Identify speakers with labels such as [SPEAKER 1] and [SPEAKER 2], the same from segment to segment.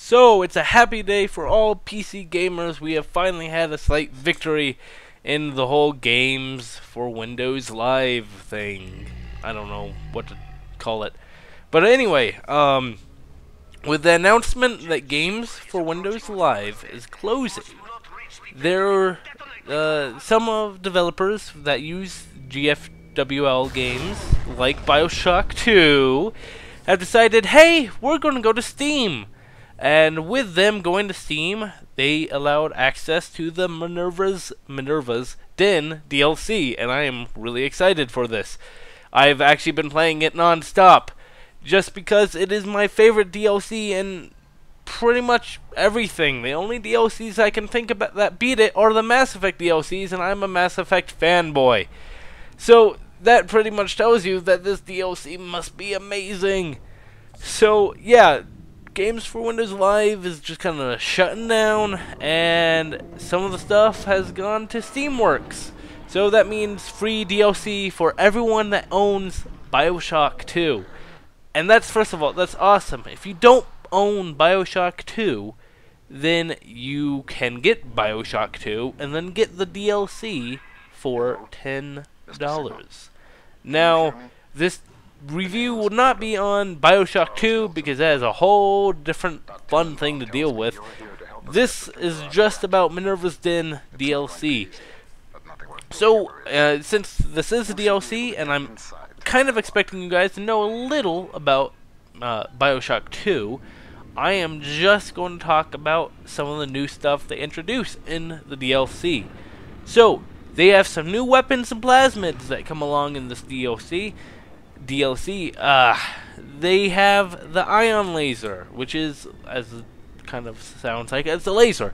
[SPEAKER 1] So, it's a happy day for all PC gamers. We have finally had a slight victory in the whole games for Windows Live thing. I don't know what to call it. But anyway, with the announcement that games for Windows Live is closing, there are some of developers that use GFWL games, like BioShock 2, have decided, hey, we're going to go to Steam. And with them going to Steam, they allowed access to the Minerva's Den DLC, and I am really excited for this. I've actually been playing it non-stop, just because it is my favorite DLC in pretty much everything. The only DLCs I can think about that beat it are the Mass Effect DLCs, and I'm a Mass Effect fanboy. So that pretty much tells you that this DLC must be amazing. So yeah, Games for Windows Live is just kind of shutting down, and some of the stuff has gone to Steamworks. So that means free DLC for everyone that owns BioShock 2. And that's, first of all, that's awesome. If you don't own BioShock 2, then you can get BioShock 2 and then get the DLC for $10. Now, this review will not be on BioShock 2 because that is a whole different fun thing to deal with. This is just about Minerva's Den DLC. So, since this is a DLC, and I'm kind of expecting you guys to know a little about BioShock 2, I am just going to talk about some of the new stuff they introduce in the DLC. So, they have some new weapons and plasmids that come along in this DLC. They have the ion laser, which is, as it kind of sounds like, it's a laser.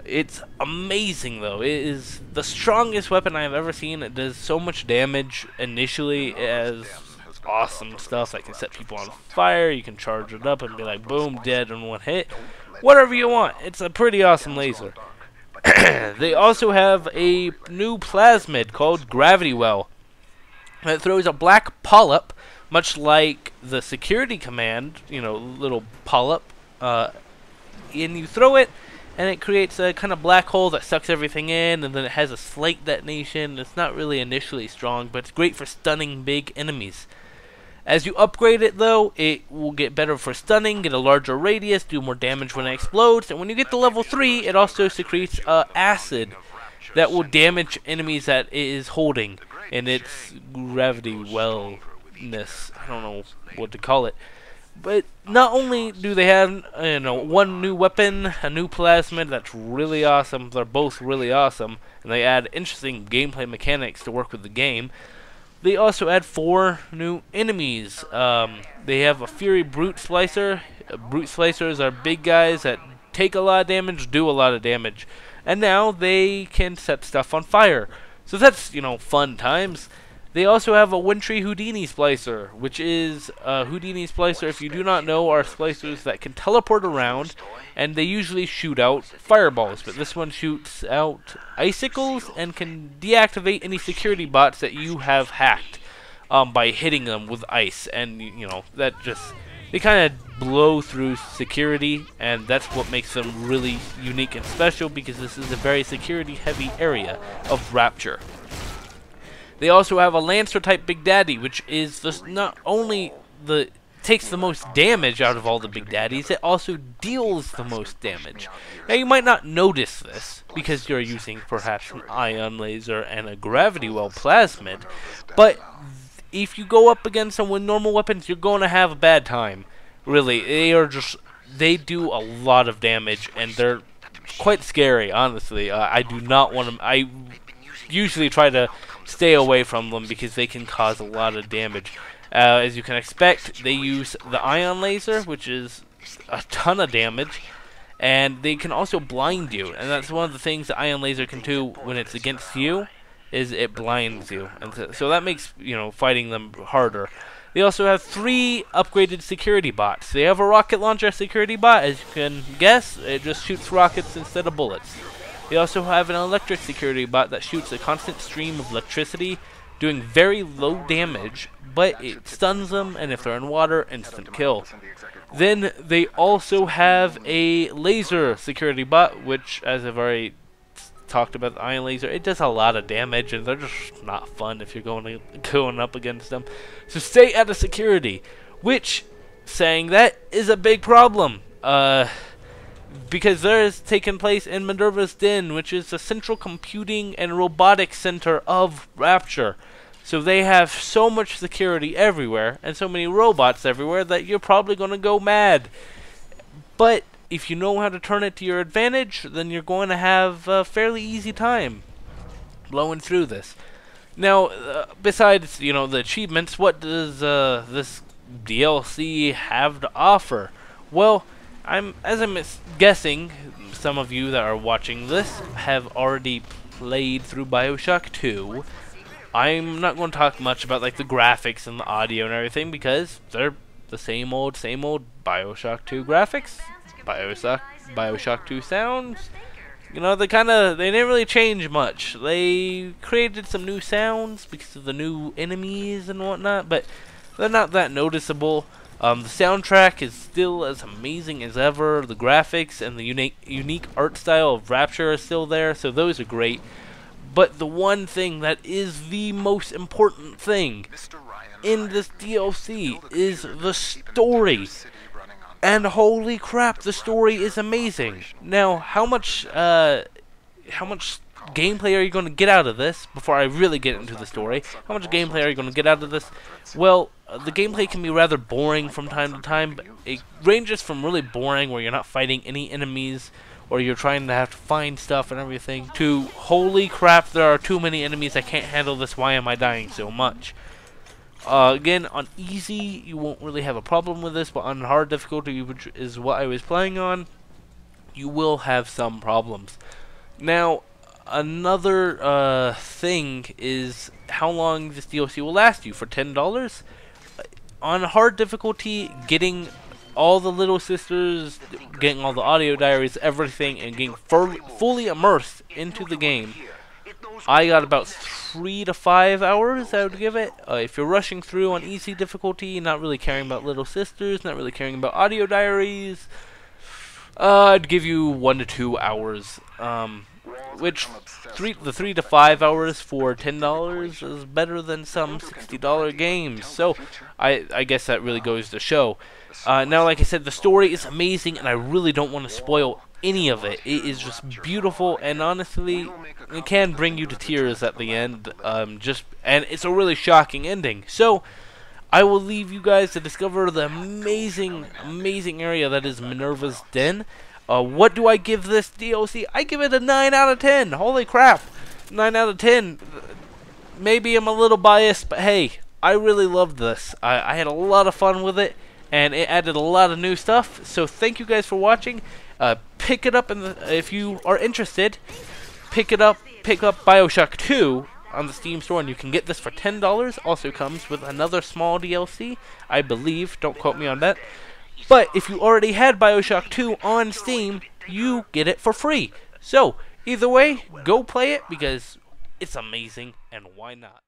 [SPEAKER 1] It's amazing, though. It is the strongest weapon I have ever seen. It does so much damage initially. It has awesome stuff that can set people on fire. You can charge it up and be like, boom, dead in one hit. Whatever you want. It's a pretty awesome laser. They also have a new plasmid called Gravity Well. It throws a black polyp, much like the security command, you know, little polyp, and you throw it, and it creates a kind of black hole that sucks everything in, and then it has a slight detonation. It's not really initially strong, but it's great for stunning big enemies. As you upgrade it, though, it will get better for stunning, get a larger radius, do more damage when it explodes, and when you get to level 3, it also secretes acid that will damage enemies that it is holding in its gravity wellness. I don't know what to call it. But not only do they have, you know, one new weapon, a new plasmid that's really awesome, they're both really awesome, and they add interesting gameplay mechanics to work with the game, they also add 4 new enemies. They have a Fury Brute Splicer. Brute Splicers are big guys that take a lot of damage, do a lot of damage, and now they can set stuff on fire. So that's, you know, fun times. They also have a Wintry Houdini Splicer, which is Houdini Splicer, if you do not know, are splicers that can teleport around, and they usually shoot out fireballs, but this one shoots out icicles and can deactivate any security bots that you have hacked by hitting them with ice. And, you know, that just, they kind of blow through security, and that's what makes them really unique and special, because this is a very security heavy area of Rapture. They also have a Lancer type Big Daddy, which is not only takes the most damage out of all the Big Daddies, it also deals the most damage. Now you might not notice this because you're using perhaps an ion laser and a gravity well plasmid, but if you go up against them with normal weapons, you're going to have a bad time. Really, they do a lot of damage, and they're quite scary, honestly. I do not want them. I usually try to stay away from them because they can cause a lot of damage. As you can expect, they use the ion laser, which is a ton of damage, and they can also blind you, and that's one of the things the ion laser can do when it's against you, is it blinds you, and so that makes, you know, fighting them harder. They also have 3 upgraded security bots. They have a rocket launcher security bot, as you can guess. It just shoots rockets instead of bullets. They also have an electric security bot that shoots a constant stream of electricity, doing very low damage, but it stuns them, and if they're in water, instant kill. Then they also have a laser security bot, which, as I've already talked about, the ion laser, it does a lot of damage, and they're just not fun if you're going up against them. So stay out of security, which, saying that, is a big problem. Because there is taking place in Minerva's Den, which is the central computing and robotics center of Rapture. So they have so much security everywhere, and so many robots everywhere, that you're probably going to go mad. But if you know how to turn it to your advantage, then you're going to have a fairly easy time blowing through this. Now, besides, the achievements, what does this DLC have to offer? Well, as I'm guessing, some of you that are watching this have already played through BioShock 2. I'm not going to talk much about like the graphics and the audio and everything, because they're the same old BioShock 2 graphics, BioShock 2 sounds. They didn't really change much. They created some new sounds because of the new enemies and whatnot, but they're not that noticeable. The soundtrack is still as amazing as ever. The graphics and the unique art style of Rapture are still there, so those are great. But the one thing that is the most important thing in this DLC is the story. And holy crap, the story is amazing. Now, how much gameplay are you going to get out of this? Before I really get into the story, how much gameplay are you going to get out of this? Well, the gameplay can be rather boring from time to time, but it ranges from really boring, where you're not fighting any enemies, or you're trying to have to find stuff and everything, to holy crap, there are too many enemies, I can't handle this, why am I dying so much? Again, on easy, you won't really have a problem with this, but on hard difficulty, which is what I was playing on, you will have some problems. Now, another thing is how long this DLC will last you. For $10, on hard difficulty, getting all the little sisters, getting all the audio diaries, everything, and getting fully immersed into the game, I got about 3 to 5 hours, I would give it. If you're rushing through on easy difficulty, not really caring about little sisters, not really caring about audio diaries, I'd give you 1 to 2 hours. Which the 3 to 5 hours for $10 is better than some $60 games. So I guess that really goes to show. Now, like I said, the story is amazing, and I really don't want to spoil any of it. It is just beautiful, and honestly, it can bring you to tears at the end. And it's a really shocking ending. So I will leave you guys to discover the amazing area that is Minerva's Den. What do I give this DLC? I give it a 9 out of 10. Holy crap. 9 out of 10. Maybe I'm a little biased, but hey, I really loved this. I had a lot of fun with it, and it added a lot of new stuff. So thank you guys for watching. Pick it up if you are interested. Pick up BioShock 2 on the Steam store, and you can get this for $10. Also comes with another small DLC, I believe. Don't quote me on that. But if you already had BioShock 2 on Steam, you get it for free. So, either way, go play it, because it's amazing, and why not?